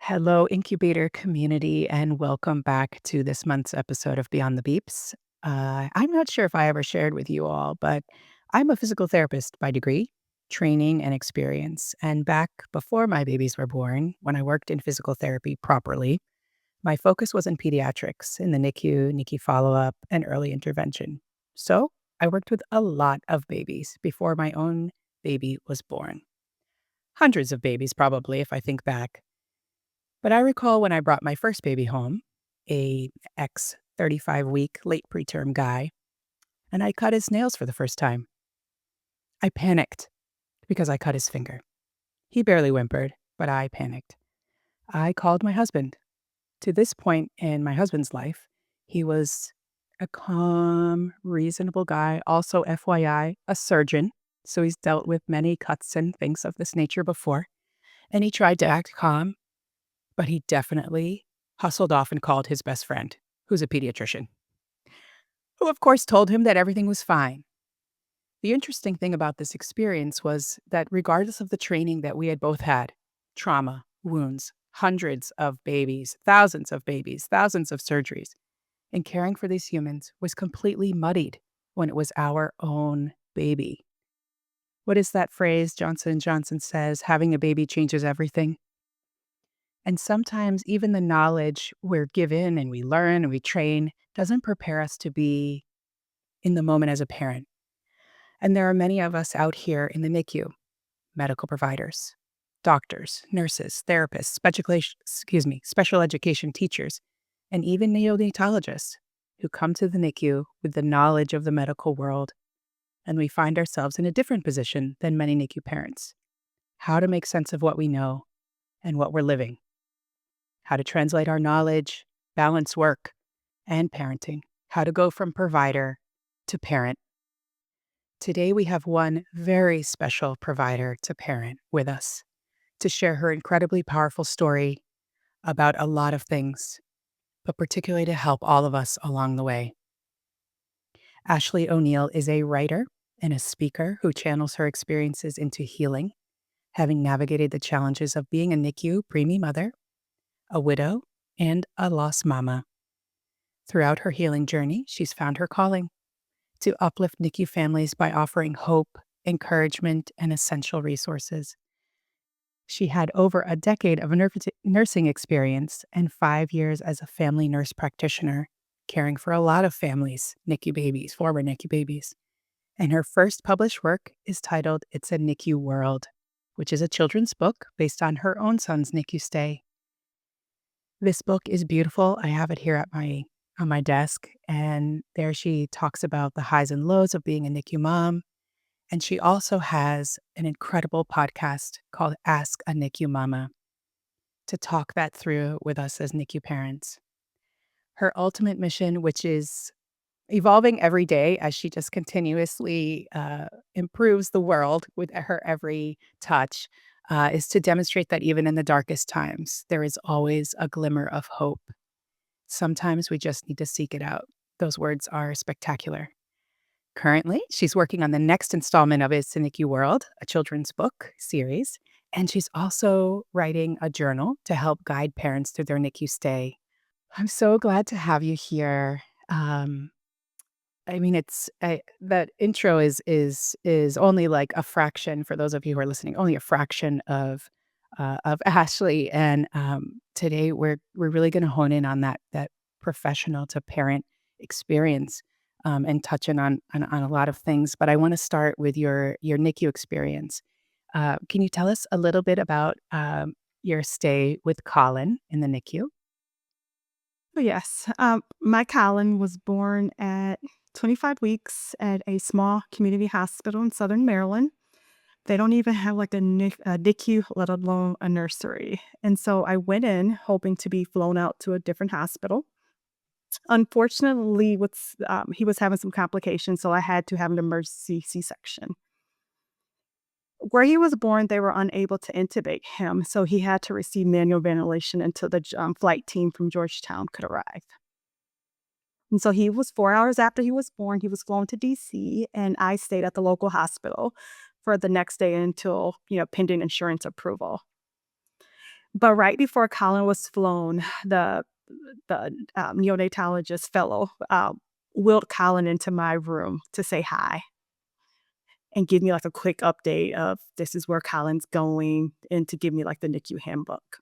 Hello, incubator community, and welcome back to this month's episode of Beyond the Beeps. I'm not sure if I ever shared with you all, but I'm a physical therapist by degree, training, and experience. And back before my babies were born, when I worked in physical therapy properly, my focus was in pediatrics, in the NICU, NICU follow up, and early intervention. So I worked with a lot of babies before my own baby was born. Hundreds of babies, probably, if I think back. But I recall when I brought my first baby home, a ex 35-week late preterm guy, and I cut his nails for the first time. I panicked because I cut his finger. He barely whimpered, but I panicked. I called my husband. To this point in my husband's life, he was a calm, reasonable guy, also FYI, a surgeon. So he's dealt with many cuts and things of this nature before. And he tried to act calm, but he definitely hustled off and called his best friend, who's a pediatrician, who of course told him that everything was fine. The interesting thing about this experience was that regardless of the training that we had both had, trauma, wounds, hundreds of babies, thousands of babies, thousands of surgeries, and caring for these humans was completely muddied when it was our own baby. What is that phrase Johnson & Johnson says, having a baby changes everything? And sometimes even the knowledge we're given and we learn and we train doesn't prepare us to be in the moment as a parent. And there are many of us out here in the NICU, medical providers, doctors, nurses, therapists, special education teachers, and even neonatologists who come to the NICU with the knowledge of the medical world. And we find ourselves in a different position than many NICU parents. How to make sense of what we know and what we're living. How to translate our knowledge, balance work, and parenting. How to go from provider to parent. Today, we have one very special provider to parent with us to share her incredibly powerful story about a lot of things, but particularly to help all of us along the way. Ashley O'Neil is a writer and a speaker who channels her experiences into healing, having navigated the challenges of being a NICU preemie mother, a widow, and a lost mama. Throughout her healing journey, she's found her calling to uplift NICU families by offering hope, encouragement, and essential resources. She had over a decade of nursing experience and 5 years as a family nurse practitioner, caring for a lot of families, NICU babies, former NICU babies. And her first published work is titled It's a NICU World, which is a children's book based on her own son's NICU stay. This book is beautiful. I have it here at on my desk, and there she talks about the highs and lows of being a NICU mom. And she also has an incredible podcast called Ask a NICU Mama to talk that through with us as NICU parents. Her ultimate mission, which is evolving every day as she just continuously improves the world with her every touch, is to demonstrate that even in the darkest times, there is always a glimmer of hope. Sometimes we just need to seek it out. Those words are spectacular. Currently, she's working on the next installment of It's a NICU World, a children's book series, and she's also writing a journal to help guide parents through their NICU stay. I'm so glad to have you here. I mean, that intro is only like a fraction for those of you who are listening, only a fraction of Ashley, and today we're really going to hone in on that professional to parent experience, and touching on a lot of things. But I want to start with your NICU experience. Can you tell us a little bit about your stay with Colin in the NICU? Oh, yes. My Colin was born at 25 weeks at a small community hospital in Southern Maryland. They don't even have like a NICU, let alone a nursery. And so I went in hoping to be flown out to a different hospital. Unfortunately, he was having some complications, so I had to have an emergency C-section. Where he was born, they were unable to intubate him, so he had to receive manual ventilation until the flight team from Georgetown could arrive. And so he was 4 hours after he was born, he was flown to DC, and I stayed at the local hospital for the next day until, pending insurance approval. But right before Colin was flown, the neonatologist fellow, wheeled Colin into my room to say hi and give me, like, a quick update of this is where Colin's going and to give me, like, the NICU handbook.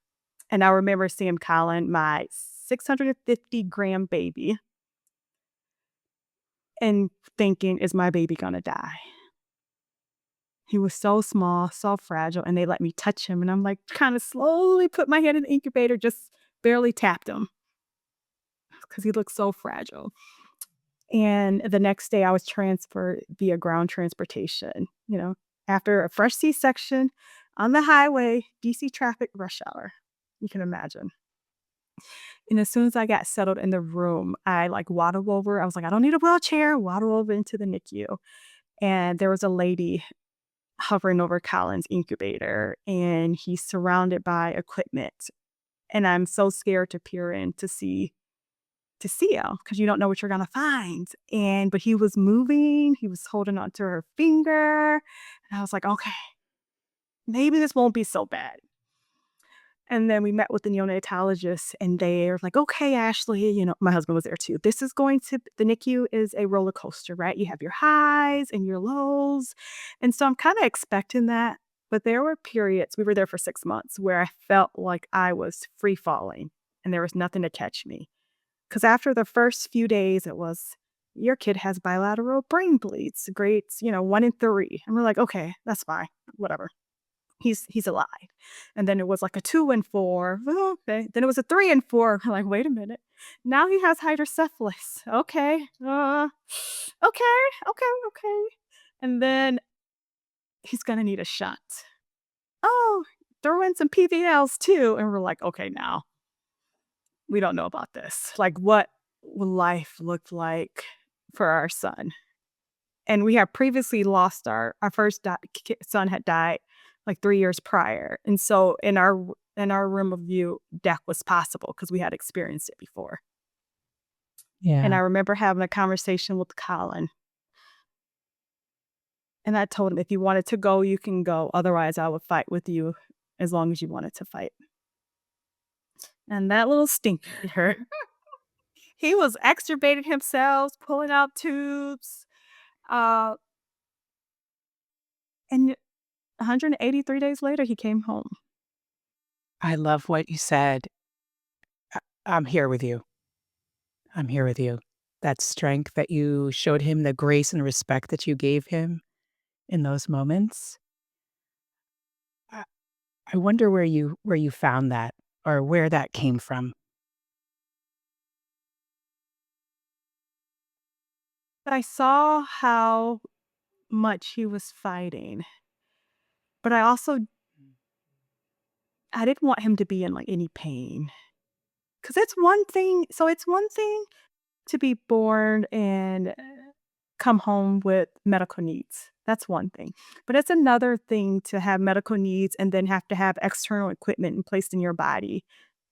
And I remember seeing Colin, my 650-gram baby, and thinking, "Is my baby gonna die?" He was so small, so fragile, and they let me touch him, and I'm, like, kinda slowly put my hand in the incubator, just barely tapped him because he looked so fragile. And the next day, I was transferred via ground transportation, after a fresh C-section on the highway, DC traffic rush hour. You can imagine. And as soon as I got settled in the room, I, like, waddled over. I was like, "I don't need a wheelchair." Waddled over into the NICU, and there was a lady hovering over Colin's incubator, and he's surrounded by equipment, and I'm so scared to peer in to see him because you don't know what you're gonna find, but he was moving, he was holding onto her finger, and I was like, "Okay, maybe this won't be so bad." And then we met with the neonatologist, and they're like, "Okay, Ashley," my husband was there too. The NICU is a roller coaster, right? You have your highs and your lows. And so I'm kind of expecting that. But there were periods, we were there for 6 months, where I felt like I was free falling and there was nothing to catch me. Because after the first few days, it was, your kid has bilateral brain bleeds, grades, 1 and 3. And we're like, okay, that's fine, whatever. He's alive. And then it was like a 2 and 4. Oh, okay. Then it was a 3 and 4. I'm like, wait a minute. Now he has hydrocephalus. Okay. Okay. Okay. Okay. And then he's gonna need a shot. Oh, throw in some PVLs too. And we're like, okay, now we don't know about this. Like, what will life look like for our son? And we have previously lost our first son had died like 3 years prior, and so in our room of view, death was possible because we had experienced it before. And I Yeah. remember having a conversation with Colin, and I told him, "If you wanted to go, you can go. Otherwise, I would fight with you as long as you wanted to fight." And that little stinker, he was extubating himself, pulling out tubes, uh, and 183 days later, he came home. I love what you said. I'm here with you. I'm here with you. That strength that you showed him, the grace and respect that you gave him in those moments. I I wonder where you found that or where that came from. But I saw how much he was fighting, but I didn't want him to be in, like, any pain. 'Cause it's one thing to be born and, come home with medical needs. That's one thing. But it's another thing to have medical needs and then have to have external equipment placed in your body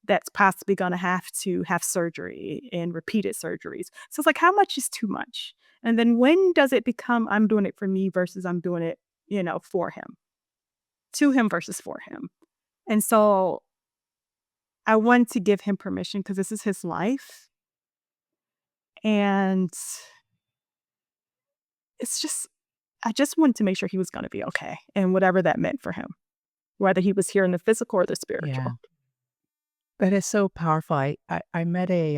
that's possibly gonna have to have surgery and repeated surgeries. So it's like, how much is too much? And then when does it become, I'm doing it for me versus I'm doing it, for him, to him versus for him? And so I wanted to give him permission because this is his life, and it's just I just wanted to make sure he was gonna be okay, and whatever that meant for him, whether he was here in the physical or the Yeah. spiritual. That is so powerful. I met a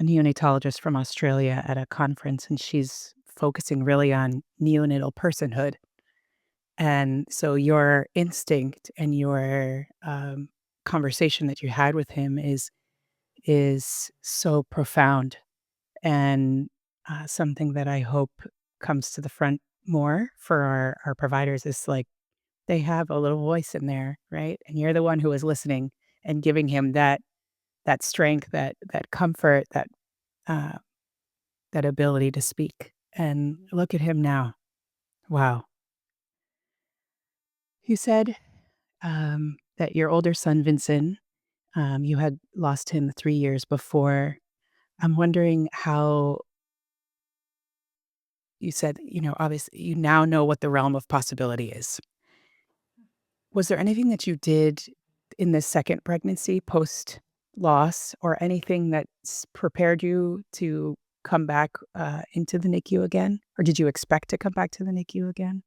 neonatologist from Australia at a conference, and she's focusing really on neonatal personhood. And so your instinct and your conversation that you had with him is so profound and something that I hope comes to the front more for our providers is like they have a little voice in there, right? And you're the one who is listening and giving him that strength, that comfort, uh, that ability to speak. And look at him now. Wow. You said that your older son, Vincent, you had lost him 3 years before. I'm wondering how you said, obviously, you now know what the realm of possibility is. Was there anything that you did in this second pregnancy post loss or anything that's prepared you to come back, into the NICU again? Or did you expect to come back to the NICU again?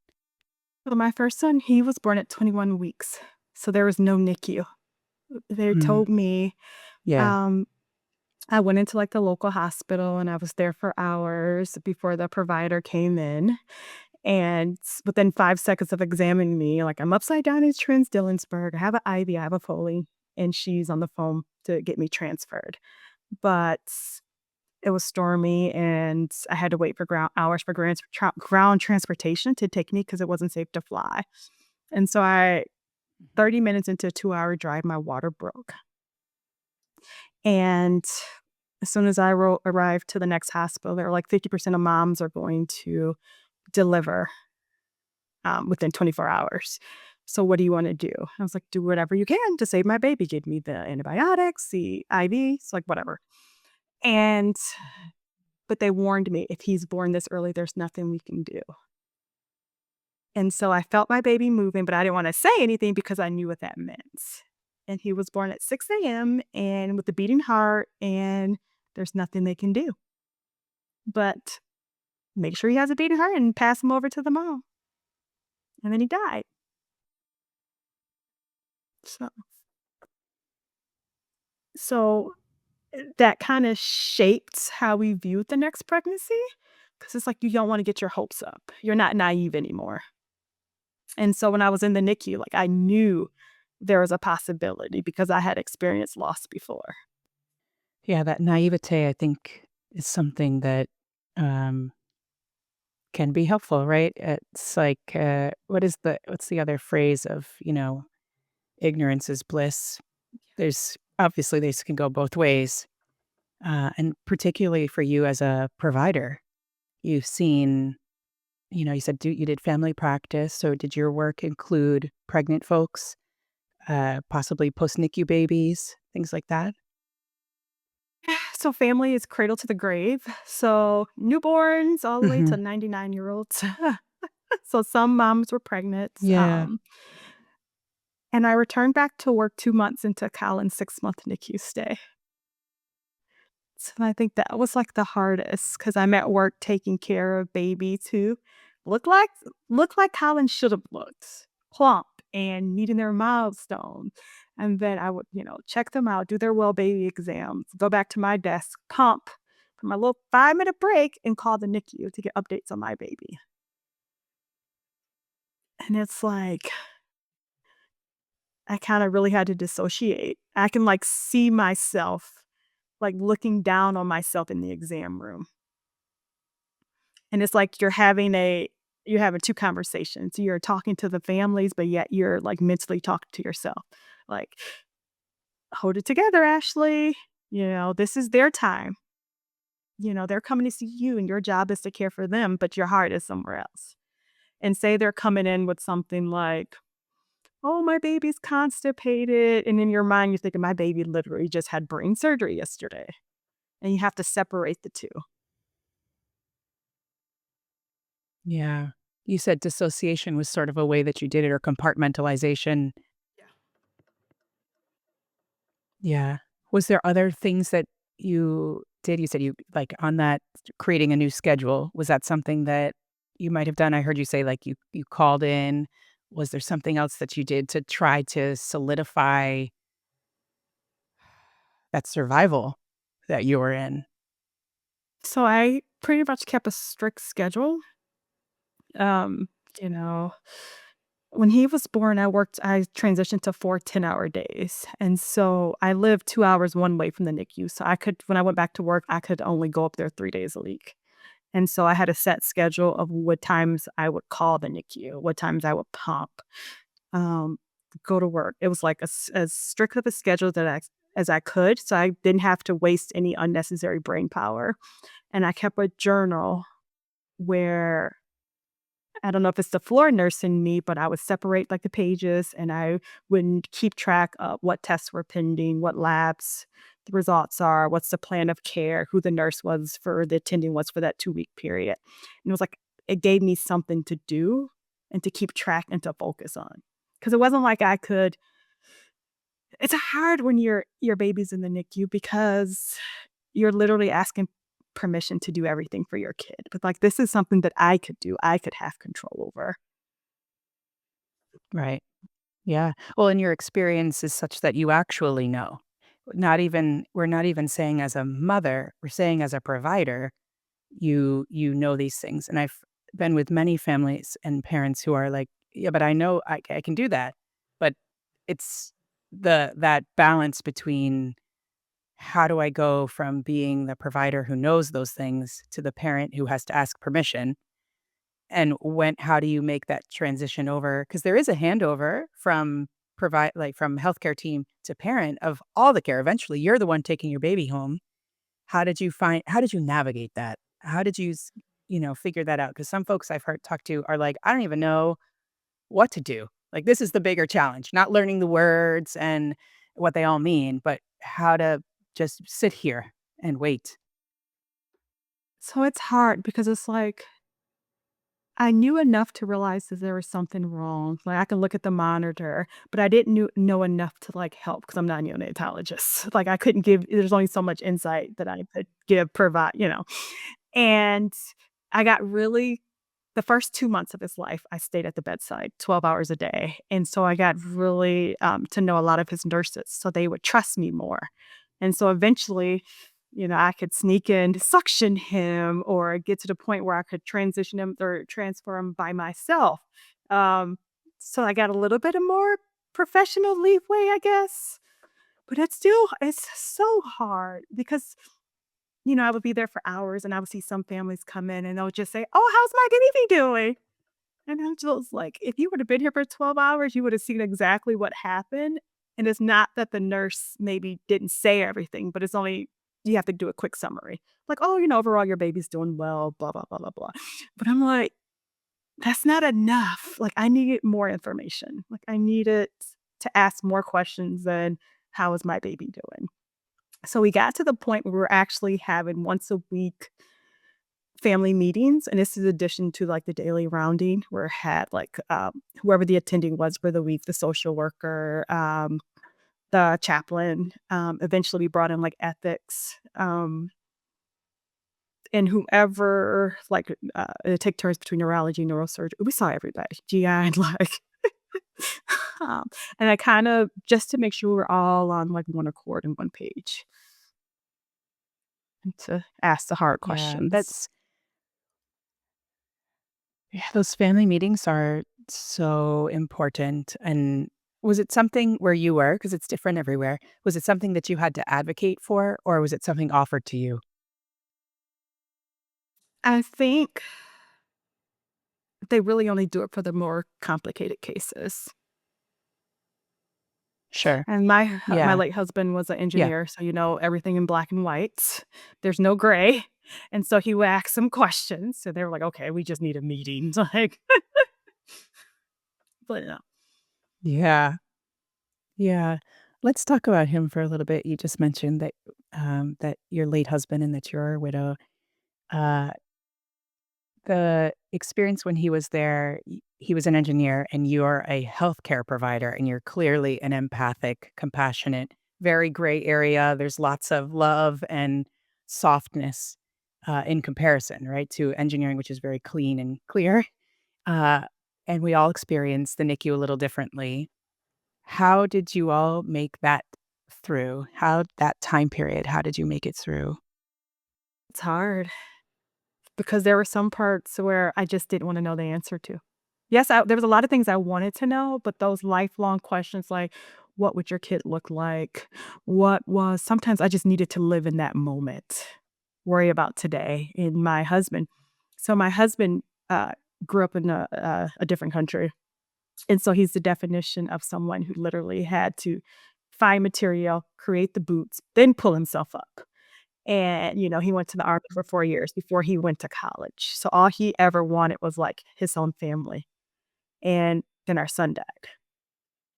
So my first son, he was born at 21 weeks, so there was no NICU. They Mm, told me, yeah. um I went into, like, the local hospital, and I was there for hours before the provider came in, and within 5 seconds of examining me, like, I'm upside down in Trans-Dillensburg, I have an IV, I have a Foley, and she's on the phone to get me transferred. But it was stormy, and I had to wait for ground transportation to take me because it wasn't safe to fly. And so I Mhm. 30 minutes into a 2-hour drive, my water broke. And as soon as I arrived to the next hospital, they were like, 50% of moms are going to deliver within 24 hours. So what do you want to do? I was like, do whatever you can to save my baby. Give me the antibiotics, the IVs, like whatever. And Mhm. but they warned me if he's born this early, there's nothing we can do. And so I felt my baby moving, but I didn't want to say anything because I knew what that meant. And he was born at 6 a.m. and with a beating heart, and there's nothing they can do. But make sure he has a beating heart and pass him over to the mom. And then he died. So so that kinda shaped how we viewed the next pregnancy, because it's like you don't wanna get your hopes up. You're not naive anymore. And so when I was in the NICU, like, I knew there was a possibility because I had experienced loss before. Yeah, that naivete, I think, is something that, um, can be helpful, right? It's like, what's the other phrase of, ignorance is bliss? There's obviously, this can go both ways, and particularly for you as a provider, you've seen, you said you did family practice, so did your work include pregnant folks, possibly post-NICU babies, things like that? So family is cradle to the grave. So newborns all the way to Mhm. 99-year-olds. So some moms were pregnant, Yeah. and I returned back to work 2 months into Colin's 6-month NICU stay. So I think that was, like, the hardest because 'cause I'm at work taking care of baby too. Look like look like Colin should have looked, plump and meeting their milestone, and then I would, check them out, do their well baby exams, go back to my desk, pump for my little 5-minute break, and call the NICU to get updates on my baby. And it's like, I kinda really had to dissociate. I can, like, see myself, like, looking down on myself in the exam room. And it's like you're having 2 conversations. You're talking to the families, but yet you're, like, mentally talking to yourself. Like, "Hold it together, Ashley. This is their time. They're coming to see you, and your job is to care for them, but your heart is somewhere else." And say they're coming in with something like, "Oh, my baby's constipated," and in your mind, you're thinking, "My baby literally just had brain surgery yesterday." And you have to separate the 2. Yeah. You said dissociation was sort of a way that you did it, or compartmentalization. Yeah. Yeah. Was there other things that you did? You said you like, on that creating a new schedule, was that something that you might have done? I heard you say, like, you called in. Was there something else that you did to try to solidify that survival that you were in? So I pretty much kept a strict schedule. Um, you know, when he was born, I transitioned to 4 10-hour days. And so I lived 2 hours one way from the NICU. So when I went back to work, I could only go up there 3 days a week. And so I had a set schedule of what times I would call the NICU, what times I would pump, um, go to work. It was like as strict of a schedule as I could. So I didn't have to waste any unnecessary brain power. And I kept a journal where I don't know if it's the floor nurse in me, but I would separate like the pages and I would keep track of what tests were pending, what labs the results are, what's the plan of care, who the nurse was for the attending was for that 2-week period. And it was like it gave me something to do and to keep track and to focus on. Because it wasn't like I could It's hard when your baby's in the NICU because you're literally asking permission to do everything for your kid, but, like, this is something that I could do, I could have control over. Right. Yeah. Well, and your experience is such that you actually know. Not even we're not even saying as a mother, we're saying as a provider, you know these things. And I've been with many families and parents who are like, "Yeah, but I know I can do that." But it's that balance between how do I go from being the provider who knows those things to the parent who has to ask permission? And when how do you make that transition over? Because there is a handover from provide like, from healthcare team to parent of all the care. Eventually, you're the one taking your baby home. How did you navigate that? How did you figure that out? Because some folks I've heard talk to are like, "I don't even know what to do." Like, this is the bigger challenge, not learning the words and what they all mean, but how to just sit here and wait. So it's hard because it's like I knew enough to realize that there was something wrong. Like, I could look at the monitor, but I didn't know enough to, like, help because 'cause I'm not a neonatologist. Like, I couldn't give there's only so much insight that I could provide. And I got really the first 2 months of his life, I stayed at the bedside 12 hours a day, and so I got really, to know a lot of his nurses, so they would trust me more. And so eventually, I could sneak in to suction him or get to the point where I could transition him or transfer him by myself. Um, so I got a little bit of more professional leeway, I guess, but it's so hard because I would be there for hours and I would see some families come in and they'll just say, "Oh, how's my baby doing?" And I'm just like, if you would have been here for 12 hours, you would have seen exactly what happened. And it's not that the nurse maybe didn't say everything, but it's only you have to do a quick summary. Like, "Oh, overall your baby's doing well, blah, blah, blah, blah, blah." But I'm like, that's not enough. Like, I needed more information. Like, I needed to ask more questions than how is my baby doing? So we got to the point where we're actually having once a week family meetings, and this is addition to, like, the daily rounding where it had, like, whoever the attending was for the week, the social worker, the chaplain, eventually we brought in, like, ethics, and whoever, like, take turns between neurology, neurosurgery. We saw everybody, GI, and, like, um, and I kinda just to make sure we're all on, like, one accord and one page, and to ask the hard Yeah, questions. those family meetings are so important. And was it something where you were, because it's different everywhere, was it something that you had to advocate for, or was it something offered to you? I think they really only do it for the more complicated cases. Sure. And my Yeah. late husband was an Yeah. engineer, so, everything in black and white. There's no gray, and so he would ask some questions, so they were like, "Okay, we just need a meeting," like, but no. Yeah. Yeah. Let's talk about him for a little bit. You just mentioned that your late husband and that you're a widow. Uh, the experience when he was there, he was an engineer and you're a healthcare provider and you're clearly an empathic, compassionate, very gray area. There's lots of love and softness in comparison, right, to engineering, which is very clean and clear. Uh, and we all experience the NICU a little differently. How did you all make that through? How that time period, how did you make it through? It's hard because there were some parts where I just didn't wanna know the answer to. Yes, there was a lot of things I wanted to know, but those lifelong questions like, "What would your kid look like?" Sometimes I just needed to live in that moment, worry about today, and my husband, grew up in a different country, and so he's the definition of someone who literally had to find material, create the boots, then pull himself up. And, he went to the Army for 4 years before he went to college. So all he ever wanted was, like, his own family. And then our son died.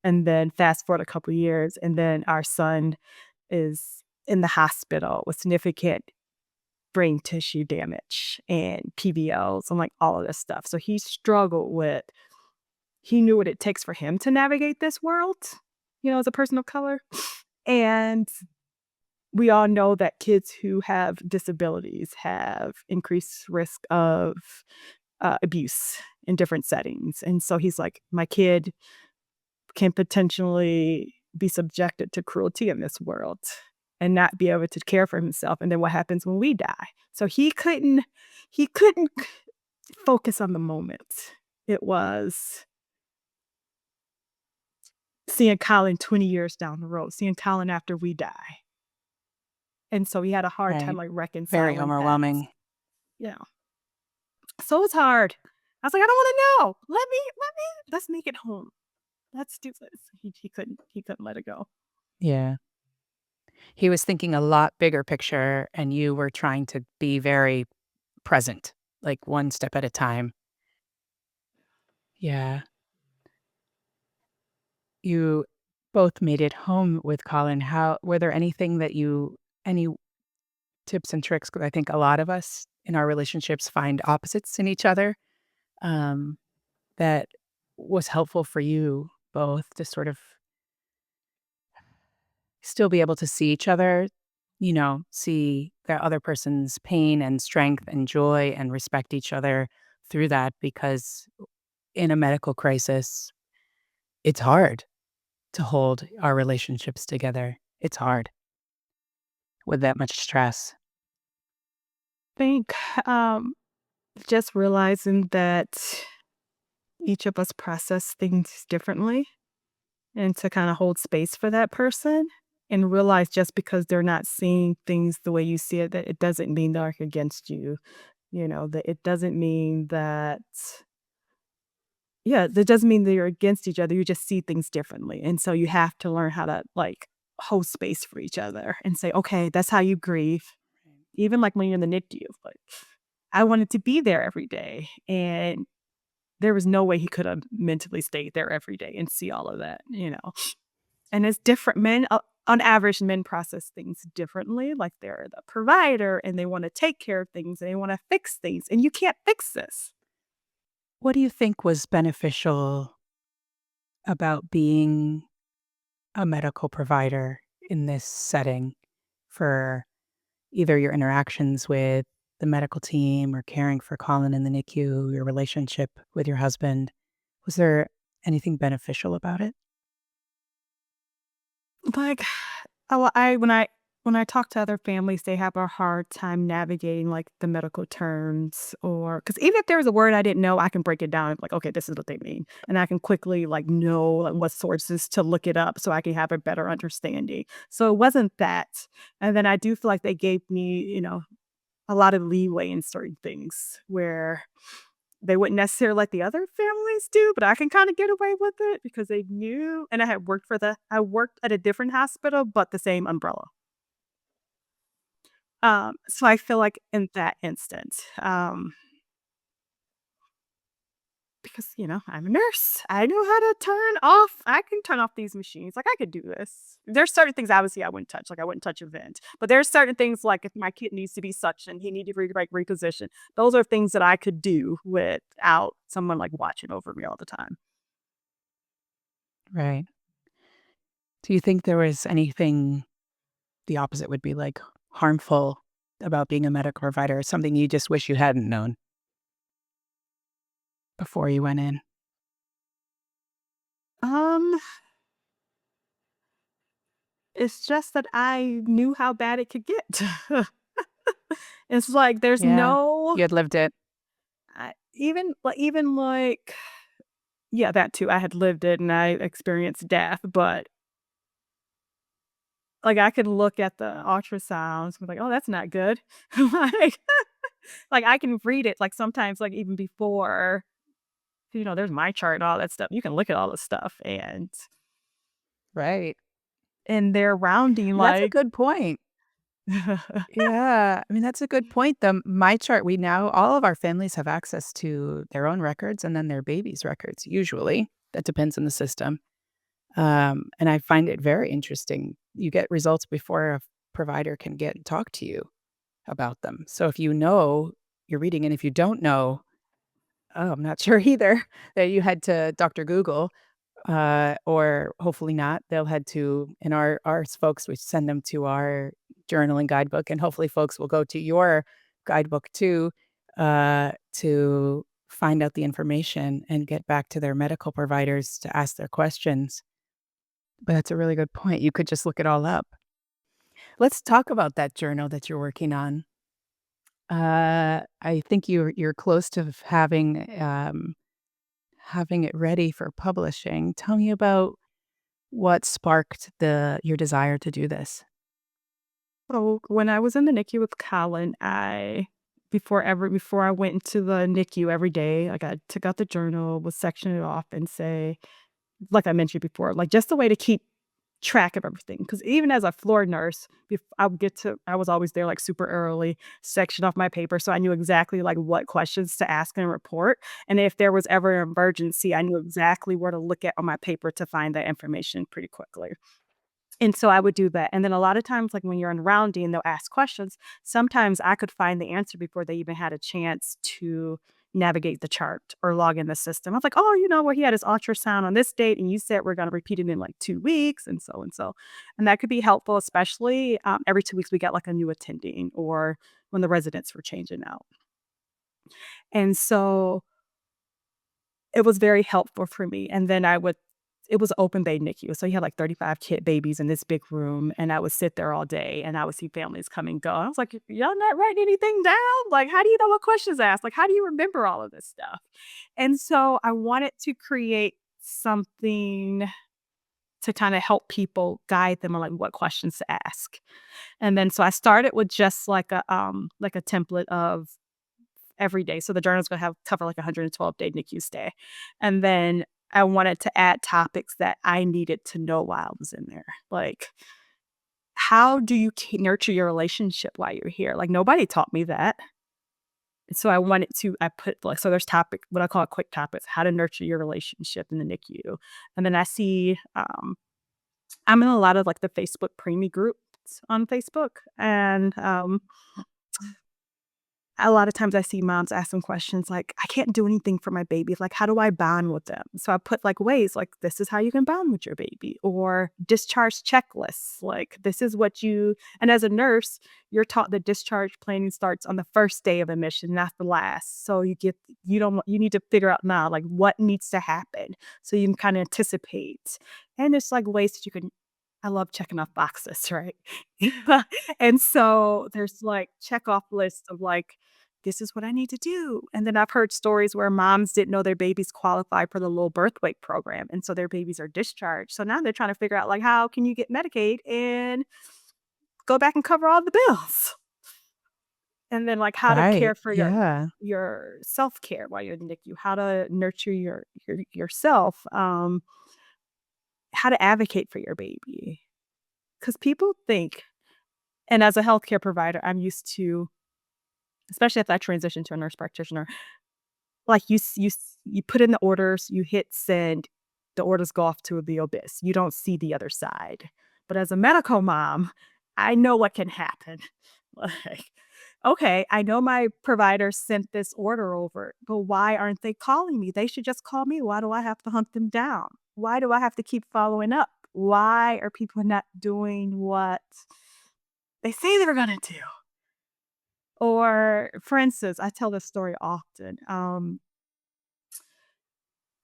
And then fast forward a couple years, and then our son is in the hospital with significant brain tissue damage and PBLs and, like, all of this stuff. So he knew what it takes for him to navigate this world, as a person of color. And we all know that kids who have disabilities have increased risk of abuse in different settings. And so he's like, my kid can potentially be subjected to cruelty in this world and not be able to care for himself. And then what happens when we die? So he couldn't focus on the moment. It was seeing Colin 20 years down the road, seeing Colin after we die. And so he had a hard time Right. like Very reconciling that. overwhelming. Yeah. So it's hard. I was like, I don't want to know. Let's make it home. Let's do this. He couldn't let it go. Yeah. He was thinking a lot bigger picture, and you were trying to be very present, like one step at a time. Yeah. You both made it home with Colin. How were there anything that any tips and tricks? Because I think a lot of us in our relationships find opposites in each other, um, that was helpful for you both to sort of still be able to see each other, see the other person's pain and strength and joy and respect each other through that because in a medical crisis, it's hard to hold our relationships together. It's hard with that much stress. Think um just realizing that each of us process things differently and to kind of hold space for that person and realize just because they're not seeing things the way you see it, that it doesn't mean they're against you. That it doesn't mean that, yeah, that doesn't mean that you're against each other. You just see things differently. And so you have to learn how to like hold space for each other and say, okay, that's how you grieve. Even like when you're in the NICU, like I wanted to be there every day. And there was no way he could have mentally stayed there every day and see all of that. And it's different. On average, men process things differently. Like they're the provider and they want to take care of things and they want to fix things. And you can't fix this. What do you think was beneficial about being a medical provider in this setting for either your interactions with the medical team or caring for Colin in the NICU, your relationship with your husband? Was there anything beneficial about it? Like, oh, when I talk to other families, they have a hard time navigating like the medical terms, or because even if there was a word I didn't know, I can break it down. Like, okay, this is what they mean, and I can quickly like know like what sources to look it up so I can have a better understanding. So it wasn't that, and then I do feel like they gave me, a lot of leeway in certain things where they wouldn't necessarily let the other families do, but I can kinda get away with it because they knew, and I worked at a different hospital, but the same umbrella. So I feel like in that instance, because, I'm a nurse, I know how to I can turn off these machines, like, I could do this. There's certain things obviously I wouldn't touch, like, I wouldn't touch a vent, but there's certain things, like, if my kid needs to be suctioned, he need to reposition. Those are things that I could do without someone, like, watching over me all the time. Right. Do you think there was anything the opposite would be like harmful about being a medical provider, something you just wish you hadn't known before you went in? Um, it's just that I knew how bad it could get. It's like there's Yeah. no You had lived it. even like yeah, that too. I had lived it and I experienced death, but like I could look at the ultrasounds and be like, "Oh, that's not good." Like like I can read it like sometimes like even before, there's my chart and all that stuff. You can look at all this stuff Right. and they're rounding That's a like good point. Yeah. I mean, that's a good point. My chart, we now, all of our families have access to their own records and then their baby's records, usually. That depends on the system. And I find it very interesting. You get results before a provider can get and talk to you about them. So if you know, you're reading, and if you don't know, oh, I'm not sure either that you head to Dr. Google or hopefully not. They'll head to in our folks, we send them to our journaling guidebook, and hopefully folks will go to your guidebook too, to find out the information and get back to their medical providers to ask their questions. But that's a really good point. You could just look it all up. Let's talk about that journal that you're working on. I think you're close to having it ready for publishing. Tell me about what sparked the your desire to do this? So when I was in the NICU with Colin, before I went into the NICU every day, like I took out the journal, would section it off and say, like I mentioned before, like just a way to keep track of everything. Because even as a floor nurse, I was always there like super early, section off my paper, so I knew exactly like what questions to ask and report. And if there was ever an emergency, I knew exactly where to look at on my paper to find that information pretty quickly. And so I would do that, and then a lot of times, like, when you're in rounding, they'll ask questions. Sometimes I could find the answer before they even had a chance to navigate the chart or log in the system. I was like, "Oh, well, he had his ultrasound on this date, and you said we're gonna repeat it in, like, 2 weeks," and so and so. And that could be helpful, especially, every 2 weeks we got, like, a new attending or when the residents were changing out. And so it was very helpful for me, and then it was open bay NICU, so you had, like, 35 kid babies in this big room, and I would sit there all day, and I would see families come and go. I was like, "Y'all not writing anything down? Like, how do you know what questions to ask? Like, how do you remember all of this stuff?" And so I wanted to create something to kinda help people, guide them on, like, what questions to ask. And then so I started with just like a template of every day. So the journal's gonna have cover like a 112-day NICU stay. And then I wanted to add topics that I needed to know while I was in there. Like, how do you nurture your relationship while you're here? Like, nobody taught me that. So I put like, so there's what I call quick topics, how to nurture your relationship in the NICU. And then I'm in a lot of like the Facebook preemie groups on Facebook. And a lot of times I see moms ask some questions like, "I can't do anything for my baby. Like, how do I bond with them?" So I put like ways like, "This is how you can bond with your baby," or discharge checklists. Like, this is what you and as a nurse, you're taught that discharge planning starts on the first day of admission, not the last. So you need to figure out now like what needs to happen so you can kind of anticipate. And it's like ways that you can I love checking off boxes, right? And so there's like check off lists of like, this is what I need to do. And then I've heard stories where moms didn't know their babies qualify for the low birth weight program. And so their babies are discharged. So now they're trying to figure out like how can you get Medicaid and go back and cover all the bills. And then like how to care Right, for yeah. your self-care while you're in the NICU, how to nurture yourself, how to advocate for your baby. Because people think, and as a healthcare provider, I'm used to, especially if I transition to a nurse practitioner, like you put in the orders, you hit send, the orders go off to the obis. You don't see the other side. But as a medical mom, I know what can happen. Like, okay, I know my provider sent this order over, but why aren't they calling me? They should just call me. Why do I have to hunt them down? Why do I have to keep following up? Why are people not doing what they say they're gonna do? Or, for instance, I tell this story often.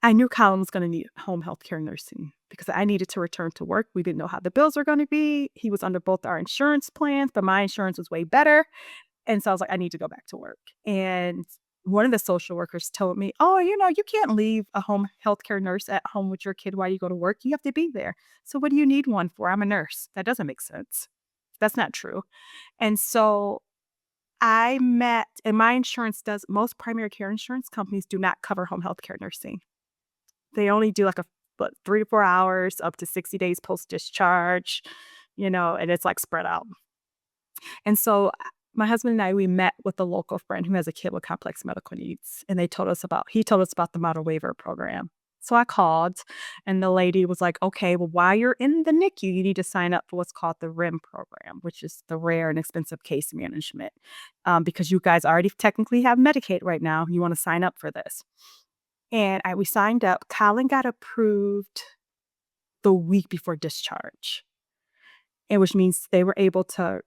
I knew Colin was gonna need home health care nursing because I needed to return to work. We didn't know how the bills were gonna be. He was under both our insurance plans, but my insurance was way better. And so I was like, "I need to go back to work." And one of the social workers told me, "Oh, you can't leave a home healthcare nurse at home with your kid while you go to work. You have to be there. So what do you need one for? I'm a nurse." That doesn't make sense. That's not true. And so I met and my insurance does most primary care insurance companies do not cover home health care nursing. They only do like 3 to 4 hours up to 60 days post-discharge, and it's, like, spread out. And so, my husband and I, we met with a local friend who has a kid with complex medical needs, and he told us about the model waiver program. So I called, and the lady was like, "Okay, well, while you're in the NICU, you need to sign up for what's called the RIM program, which is the rare and expensive case management, because you guys already technically have Medicaid right now. You wanna sign up for this." And we signed up. Colin got approved the week before discharge, and which means they were able to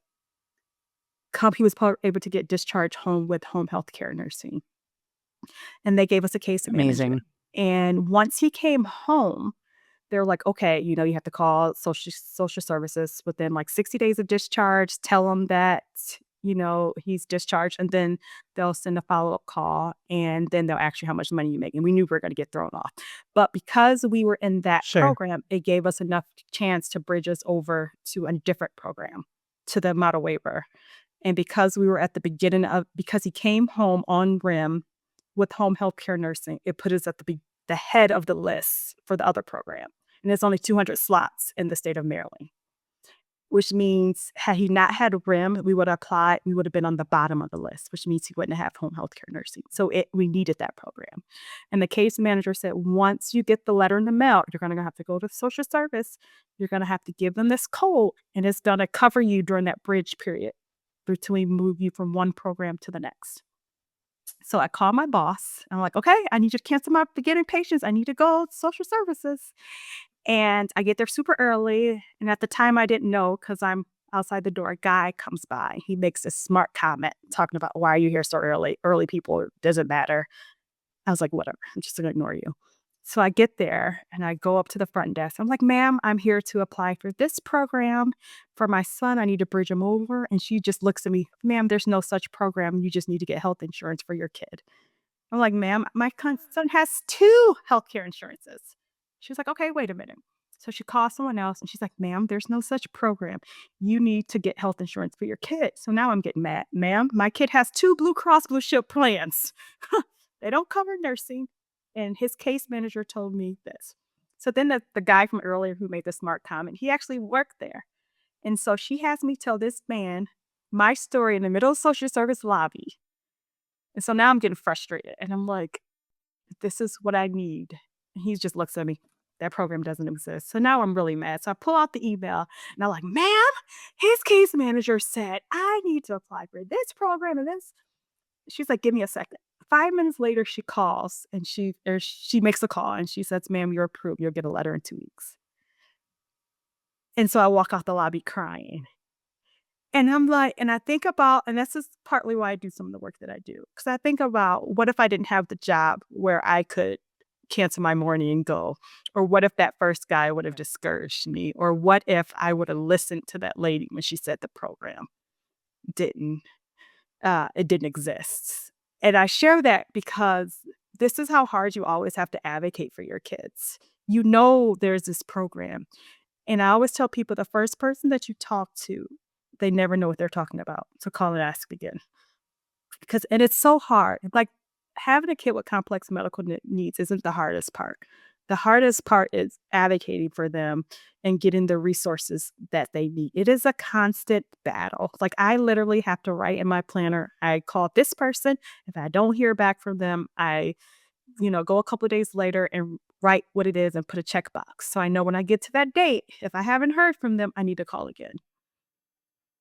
he was able to get discharged home with home health care nursing, and they gave us a case manager. Amazing. And once he came home, they're like, "Okay, you have to call social services within, like, 60 days of discharge, tell them that, he's discharged, and then they'll send a follow-up call, and then they'll ask you how much money you make," and we knew we were gonna get thrown off. But because we were in that Sure. program, it gave us enough chance to bridge us over to a different program, to the model waiver. And because we were at the beginning of because he came home on RIM with home health care nursing, it put us at the head of the list for the other program, and there's only 200 slots in the state of Maryland, which means had he not had RIM, we would have applied, we would have been on the bottom of the list, which means he wouldn't have home health care nursing. So we needed that program. And the case manager said, once you get the letter in the mail, you're gonna have to go to social service, you're gonna have to give them this code, and it's gonna cover you during that bridge period till we move you from one program to the next. So I call my boss. I'm like, "Okay, I need you to cancel my beginning patients. I need to go to social services." And I get there super early, and at the time, I didn't know because 'cause I'm outside the door, a guy comes by. He makes a smart comment talking about, "Why are you here so early? Early people, it doesn't matter." I was like, "Whatever, I'm just gonna ignore you." So I get there and I go up to the front desk. I'm like, "Ma'am, I'm here to apply for this program for my son. I need to bridge him over." And she just looks at me, "Ma'am, there's no such program. You just need to get health insurance for your kid." I'm like, "Ma'am, my son has 2 healthcare insurances." She was like, "Okay, wait a minute." So she calls someone else and she's like, "Ma'am, there's no such program. You need to get health insurance for your kid." So now I'm getting mad. "Ma'am, my kid has 2 Blue Cross Blue Shield plans. They don't cover nursing." And his case manager told me this. So then the guy from earlier who made the smart comment, he actually worked there. And so she has me tell this man my story in the middle of social service lobby. And so now I'm getting frustrated and I'm like, this is what I need. And he just looks at me. That program doesn't exist. So now I'm really mad. So I pull out the email and I'm like, "Ma'am, his case manager said I need to apply for this program and this." She's like, "Give me a second." 5 minutes later, she calls and she makes a call and she says, "Ma'am, you're approved. You'll get a letter in 2 weeks." And so I walk out the lobby crying. And I'm like, and I think about, and this is partly why I do some of the work that I do. Because I think about what if I didn't have the job where I could cancel my morning and go? Or what if that first guy would have discouraged me? Or what if I would have listened to that lady when she said the program didn't, it didn't exist? And I share that because this is how hard you always have to advocate for your kids. There's this program. And I always tell people the first person that you talk to, they never know what they're talking about. So call and ask again. And it's so hard. Like having a kid with complex medical needs isn't the hardest part. The hardest part is advocating for them and getting the resources that they need. It is a constant battle. Like I literally have to write in my planner, I call this person. If I don't hear back from them, I go a couple of days later and write what it is and put a checkbox. So I know when I get to that date, if I haven't heard from them, I need to call again.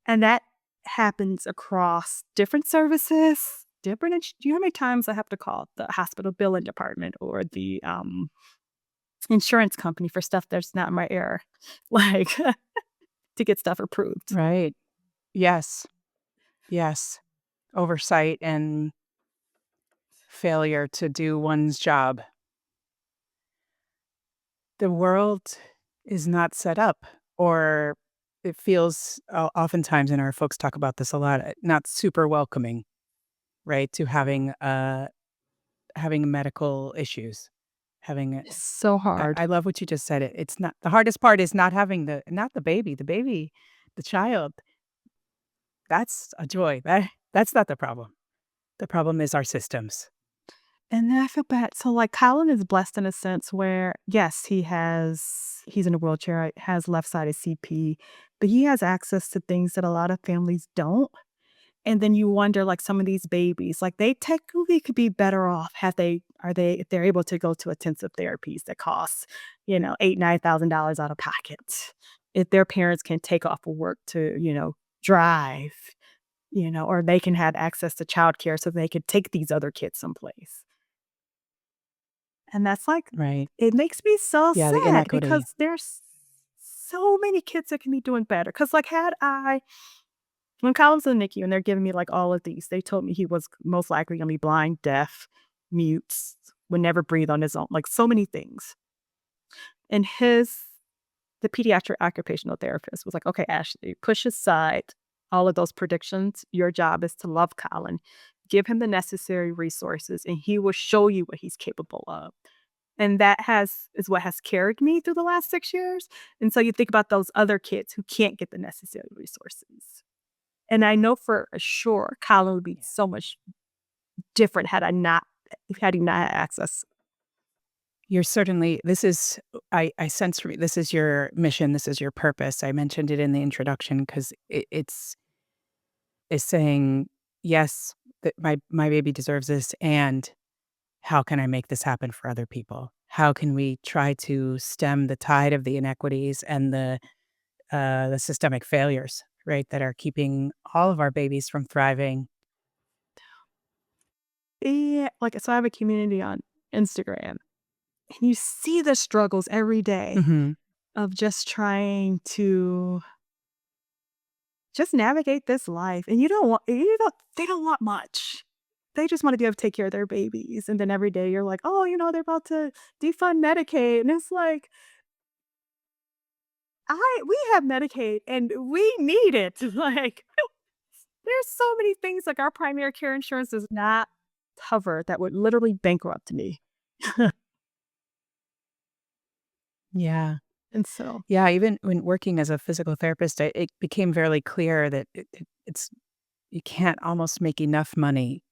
And that happens across different services, do you know how many times I have to call the hospital billing department or the insurance company for stuff that's not my error, like to get stuff approved? Right. Yes. Yes. Oversight and failure to do one's job. The world is not set up, or it feels oftentimes, and our folks talk about this a lot, not super welcoming, right? To having medical issues, having It's so hard. I love what you just said. It's not the hardest part is not having not the baby, the child. That's a joy. That's not the problem. The problem is our systems. And then I feel bad. So, like, Colin is blessed in a sense where, yes, he's in a wheelchair, has left-sided CP, but he has access to things that a lot of families don't. And then you wonder, like, some of these babies, like, they technically could be better off had if they're able to go to intensive therapies that cost, 8, $9,000 out of pocket. If their parents can take off of work to, drive, or they can have access to childcare so they could take these other kids someplace. And that's like Right. it makes me so Yeah, the sad inequity. because there's so many kids that can be doing better. Because like, had I when Colin's in NICU and they're giving me, like, all of these, they told me he was most likely gonna be blind, deaf, mute, would never breathe on his own, like, so many things. And the pediatric occupational therapist was like, "Okay, Ashley, push aside all of those predictions. Your job is to love Colin, give him the necessary resources, and he will show you what he's capable of." And that has is what has carried me through the last 6 years. And so you think about those other kids who can't get the necessary resources. And I know for sure Colin would be Yeah. so much different had he not had access. You're certainly this is I sense from you, this is your mission, this is your purpose. I mentioned it in the introduction because it's saying, "Yes, that my baby deserves this, and how can I make this happen for other people? How can we try to stem the tide of the inequities and the systemic failures, right, that are keeping all of our babies from thriving?" Yeah, like, so I have a community on Instagram, and you see the struggles every day Mhm. of just trying to just navigate this life, and you don't they don't want much. They just wanna be able to take care of their babies, and then every day you're like, "Oh, they're about to defund Medicaid," and it's like, we have Medicaid, and we need it." Like, there's so many things, like, our primary care insurance does not cover that would literally bankrupt me. Yeah. And so Yeah, even when working as a physical therapist, it became very clear that it's you can't almost make enough money,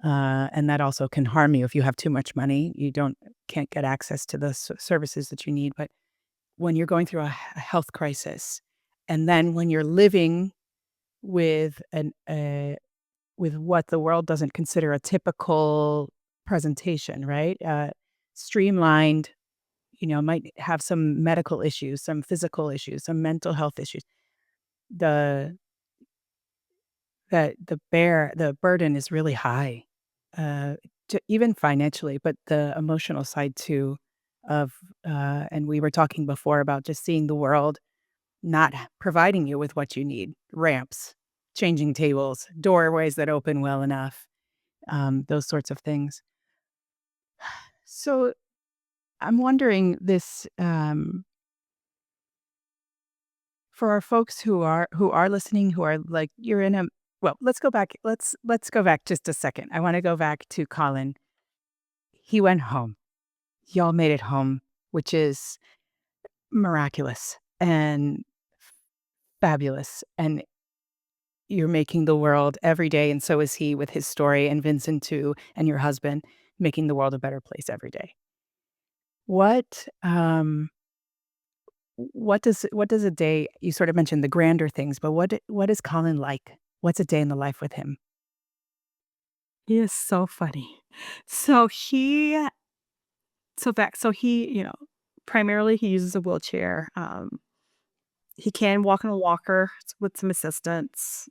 and that also can harm you if you have too much money. You can't get access to the services that you need. But when you're going through a health crisis, and then when you're living with with what the world doesn't consider a typical presentation, right? Streamlined, might have some medical issues, some physical issues, some mental health issues. The the burden is really high, uh, even financially, but the emotional side too of, and we were talking before about just seeing the world not providing you with what you need, ramps, changing tables, doorways that open well enough, those sorts of things. So I'm wondering this, for our folks who are listening, who are like, you're in a well, let's go back. Let's go back just a second. I want to go back to Colin. He went home. Y'all made it home, which is miraculous and fabulous. And you're making the world every day, and so is he with his story, and Vincent too, and your husband making the world a better place every day. What what does a day, you sort of mentioned the grander things, but what is Colin like? What's a day in the life with him? he is so funny. So he so he, primarily he uses a wheelchair. He can walk in a walker with some assistance.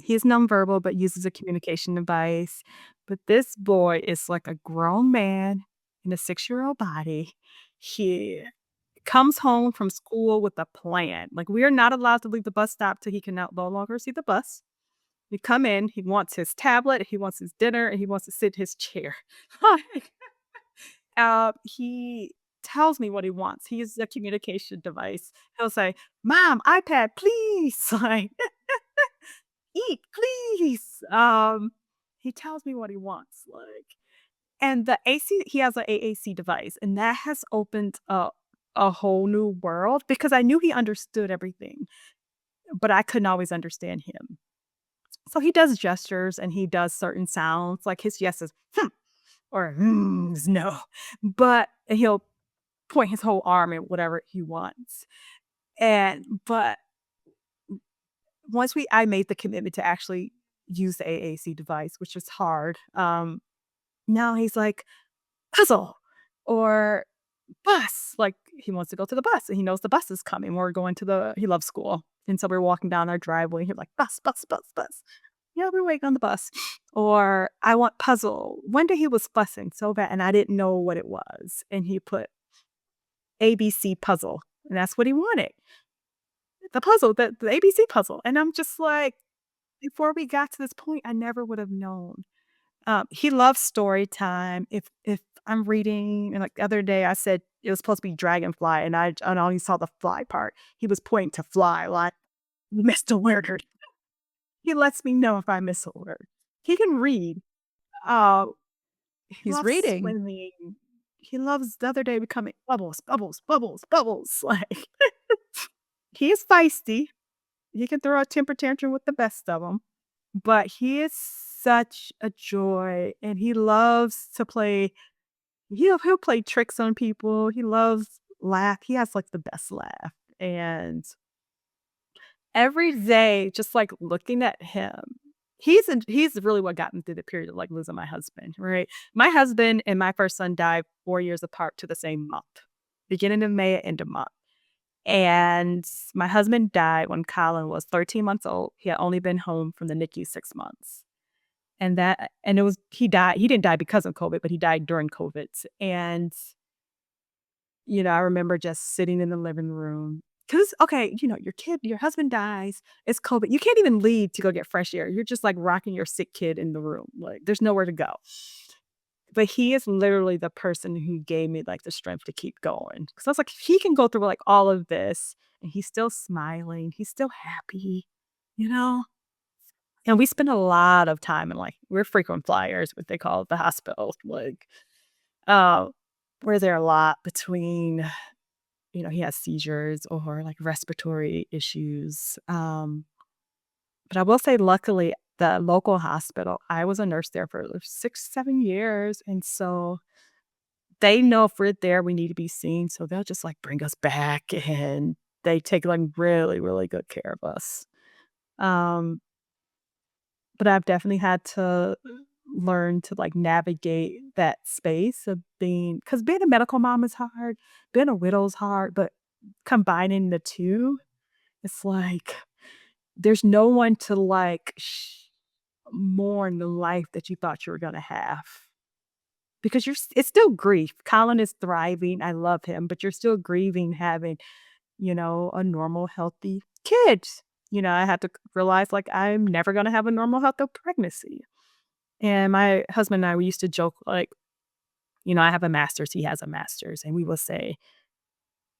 He's nonverbal but uses a communication device. But this boy is like a grown man in a 6-year-old body. He comes home from school with a plan. Like, we are not allowed to leave the bus stop till he can no longer see the bus. We come in, he wants his tablet, he wants his dinner, and he wants to sit in his chair. Like, he tells me what he wants. He uses a communication device. He'll say, "Mom, iPad, please." Like, "Eat, please." He tells me what he wants, like, and the AC he has an AAC device, and that has opened up a whole new world because I knew he understood everything, but I couldn't always understand him. So he does gestures and he does certain sounds, like his yes is "Hmm," or is no, but he'll point his whole arm at whatever he wants. But once we I made the commitment to actually use the AAC device, which was hard, now he's like, "Puzzle," or "Bus," like, he wants to go to the bus, and he knows the bus is coming. We're going to the he loves school, and so we're walking down our driveway, and he's like, "Bus, bus, bus, bus." Yeah, we're waiting on the bus. Or I want puzzle. One day he was fussing so bad and I didn't know what it was. And he put ABC puzzle. And that's what he wanted. The puzzle, the ABC puzzle. And I'm just like, before we got to this point, I never would have known. He loves story time. If I'm reading, and like the other day, I said it was supposed to be dragonfly, and I only saw the fly part. He was pointing to fly, like "You missed a word." He lets me know if I miss a word. He can read. Uh, he He's loves reading. swimming. He loves the other day becoming bubbles, bubbles, bubbles, bubbles. Like he is feisty. He can throw a temper tantrum with the best of them. But he is such a joy, and he loves to play he'll play tricks on people, he loves laugh, he has, like, the best laugh, and every day, just, like, looking at him he's really what got me through the period of, like, losing my husband, right? My husband and my first son died 4 years apart to the same month, beginning of May, end of month, and my husband died when Colin was 13 months old. He had only been home from the NICU 6 months. And it was he didn't die because of COVID, but he died during COVID, and, I remember just sitting in the living room. Cause okay, your husband dies, it's COVID, you can't even leave to go get fresh air, you're just, like, rocking your sick kid in the room, like, there's nowhere to go. But he is literally the person who gave me, like, the strength to keep going. Cause I was like, "He can go through, like, all of this, and he's still smiling, he's still happy," you know? And we spend a lot of time in, like we're frequent flyers, what they call it, the hospital, like, uh, we're there a lot between, he has seizures or, like, respiratory issues, but I will say luckily, the local hospital, I was a nurse there for 6, 7 years, and so they know if we're there, we need to be seen, so they'll just, like, bring us back, and they take, like, really, really good care of us. Um But I've definitely had to learn to, like, navigate that space of because being a medical mom is hard, being a widow is hard, but combining the 2, it's like there's no one to, like, mourn the life that you thought you were gonna have because it's still grief. Colin is thriving, I love him, but you're still grieving having, a normal, healthy kid. I had to realize, like, I'm never gonna have a normal, healthy pregnancy. And my husband and I, we used to joke, like, I have a master's, he has a master's, and we will say,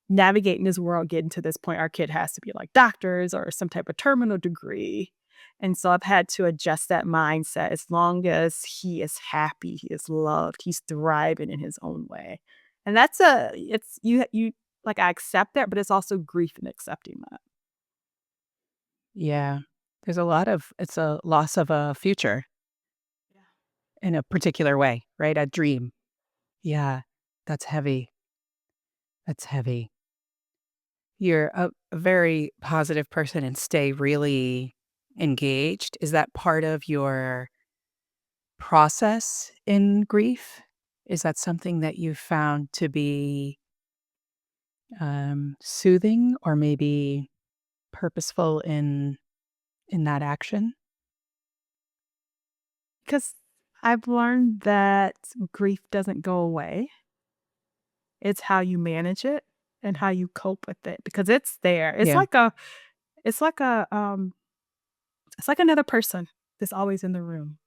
navigating this world, getting to this point, our kid has to be like doctors or some type of terminal degree. And so I've had to adjust that mindset as long as he is happy, he is loved, he's thriving in his own way. And it's you like I accept that, but it's also grief in accepting that. Yeah. It's a loss of a future Yeah. in a particular way, right? A dream. Yeah. That's heavy. That's heavy. You're a very positive person and stay really engaged. Is that part of your process in grief? Is that something that you found to be soothing or maybe purposeful in that action? Because I've learned that grief doesn't go away. It's how you manage it and how you cope with it because it's there. Yeah. It's like a, it's like another person that's always in the room.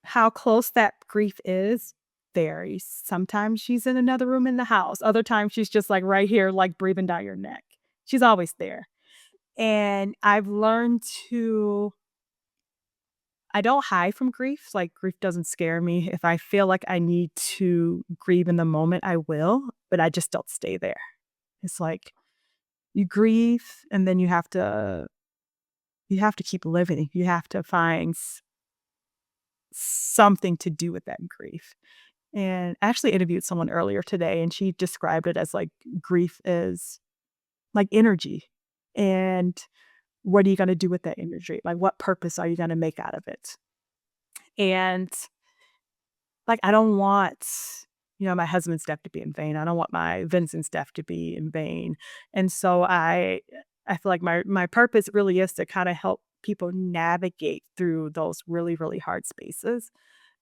How close that grief is varies. Sometimes she's in another room in the house. Other times she's just like right here, like breathing down your neck. She's always there. And I've learned to I don't hide from grief. Like grief doesn't scare me. If I feel like I need to grieve in the moment, I will, but I just don't stay there. It's like you grieve and then you have to keep living. You have to find something to do with that grief. And I actually interviewed someone earlier today and she described it as like grief is like energy. And what are you going to do with that energy? Like what purpose are you going to make out of it? And like I don't want my husband's death to be in vain. I don't want my Vincent's death to be in vain. And so I feel like my purpose really is to kind of help people navigate through those really, really hard spaces.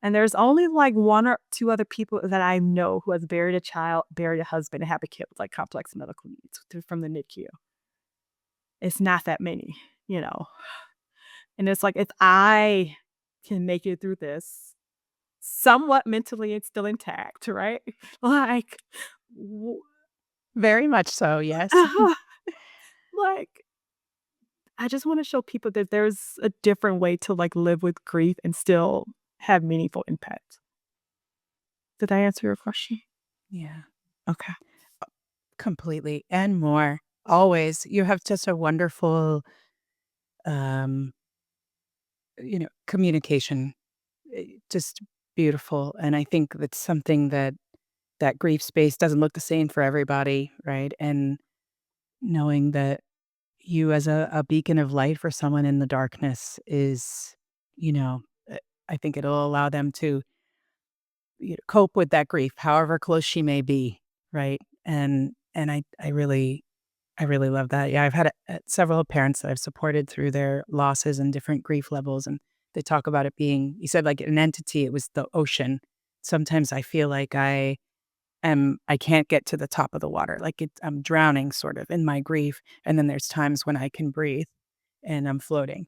And there's only like one or two other people that I know who has buried a child, buried a husband, and have a kid with like complex medical needs from the NICU. It's not that many, you know. And it's like if I can make it through this somewhat mentally and still intact, right? Like, w- Very much so, yes. like I just want to show people that there's a different way to like live with grief and still have meaningful impact. Did I answer your question? Yeah, Okay. completely, and more. Always. You have just a wonderful, um, communication, just beautiful, and I think that's something that that grief space doesn't look the same for everybody, right? And knowing that you as a beacon of light for someone in the darkness is, you know, I think it'll allow them to cope with that grief, however close she may be, right? And I really love that. Yeah, I've had several parents that I've supported through their losses and different grief levels, and they talk about it being. You said like an entity. It was the ocean. Sometimes I feel like I can't get to the top of the water, like I'm drowning sort of in my grief, and then there's times when I can breathe and I'm floating,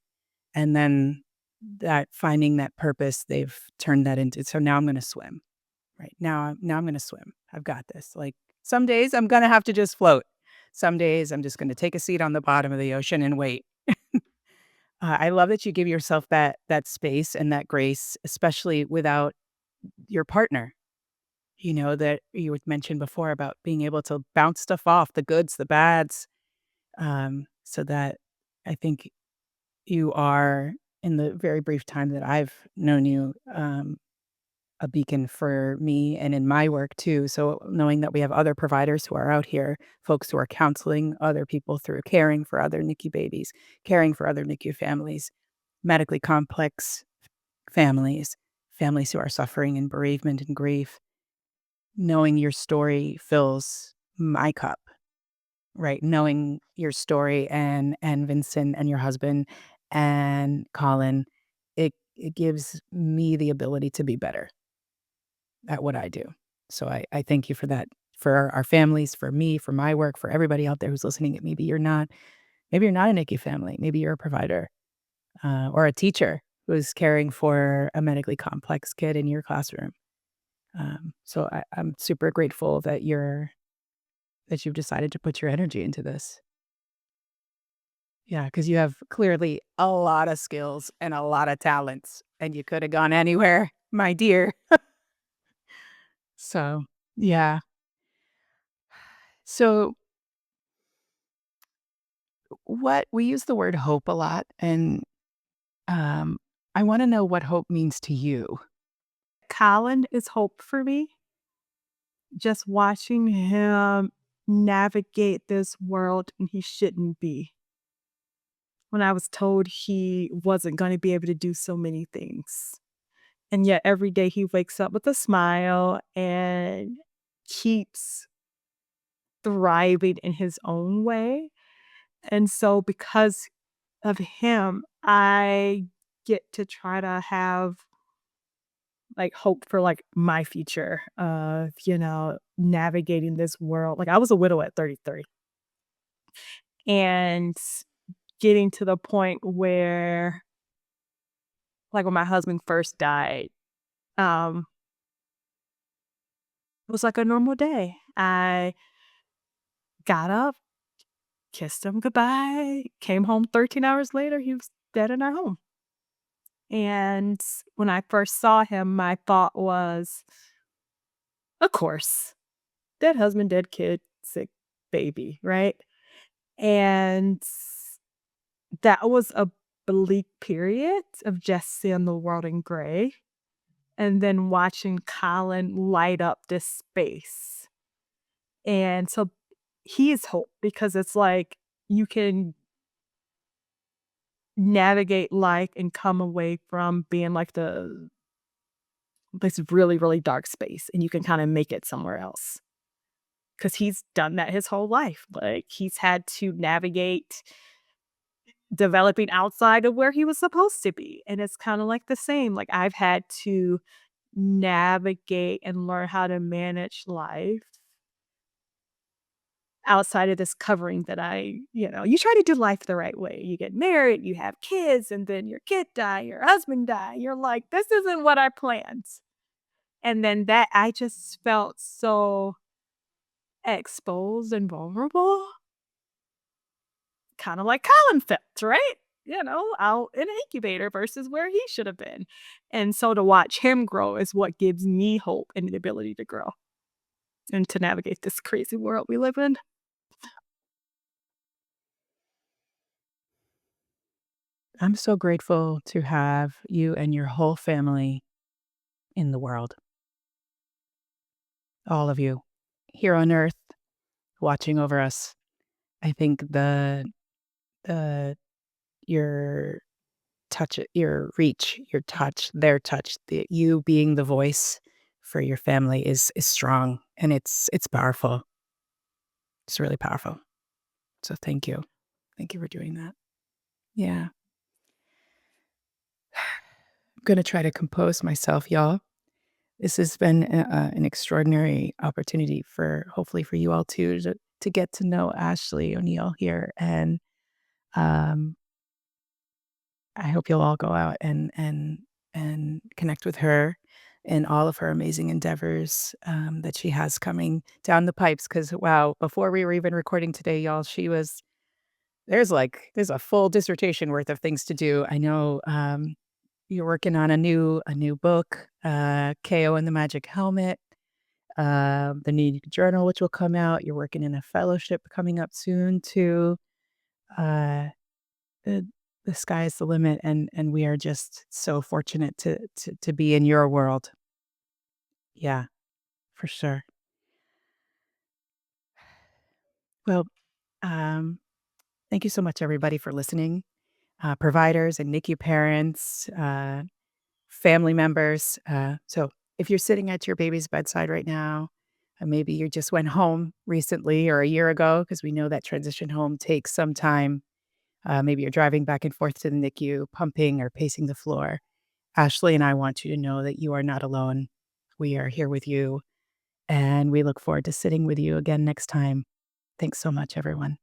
and then that finding that purpose, they've turned that into. So now I'm going to swim. Right, now I'm gonna swim. I've got this. Like, some days I'm gonna have to just float. Some days I'm just gonna take a seat on the bottom of the ocean and wait. I love that you give yourself that space and that grace, especially without your partner, that you had mentioned before about being able to bounce stuff off, the goods, the bads, so that I think you are, in the very brief time that I've known you, a beacon for me and in my work too. So knowing that we have other providers who are out here, folks who are counseling other people through caring for other NICU babies, caring for other NICU families, medically complex families, families who are suffering in bereavement and grief. Knowing your story fills my cup, right? Knowing your story and Vincent and your husband and Colin, it gives me the ability to be better at what I do. So I thank you for that, for our families, for me, for my work, for everybody out there who's listening. Maybe you're not a NICU family. Maybe you're a provider or a teacher who's caring for a medically complex kid in your classroom. So I'm super grateful that you've decided to put your energy into this. Yeah, because you have clearly a lot of skills and a lot of talents, and you could have gone anywhere, my dear. So yeah. So what we use the word hope a lot, and um, I want to know what hope means to you. Colin is hope for me. Just watching him navigate this world and he shouldn't be. When I was told he wasn't going to be able to do so many things. And yet every day he wakes up with a smile and keeps thriving in his own way. And so because of him, I get to try to have like hope for like my future of, navigating this world. Like I was a widow at 33 and getting to the point where like when my husband first died, um, it was like a normal day. I got up, kissed him goodbye, came home 13 hours later, he was dead in our home. And when I first saw him, my thought was, of course, dead husband, dead kid, sick baby, right? And that was a bleak period of just seeing the world in gray and then watching Colin light up this space. And so he is hope because it's like you can navigate life and come away from being like this really, really dark space and you can kind of make it somewhere else. Cause he's done that his whole life. Like he's had to navigate developing outside of where he was supposed to be. And it's kind of like the same. Like I've had to navigate and learn how to manage life outside of this covering that you try to do life the right way. You get married, you have kids, and then your kid die, your husband die. You're like, this isn't what I planned. And then that I just felt so exposed and vulnerable, kind of like Colin felt, right? Out in an incubator versus where he should have been. And so to watch him grow is what gives me hope and the ability to grow and to navigate this crazy world we live in. I'm so grateful to have you and your whole family in the world, all of you here on earth watching over us. I think the your your reach, your touch, their touch, you being the voice for your family is strong and it's powerful. It's really powerful. So thank you. Thank you for doing that. Yeah. I'm gonna try to compose myself, y'all. This has been an extraordinary opportunity for hopefully for you all too to get to know Ashley O'Neil here, and um, I hope you'll all go out and connect with her and all of her amazing endeavors that she has coming down the pipes. Because wow, before we were even recording today, y'all, she was there's a full dissertation worth of things to do. I know you're working on a new book, KO and the Magic Helmet, the new journal, which will come out. You're working in a fellowship coming up soon too. Uh, the the sky is the limit, and we are just so fortunate to be in your world. Yeah, for sure. Well, um, thank you so much, everybody, for listening. Providers and NICU parents, family members. So if you're sitting at your baby's bedside right now, maybe you just went home recently or a year ago, because we know that transition home takes some time. Maybe you're driving back and forth to the NICU, pumping or pacing the floor. Ashley and I want you to know that you are not alone. We are here with you, and we look forward to sitting with you again next time. Thanks so much, everyone.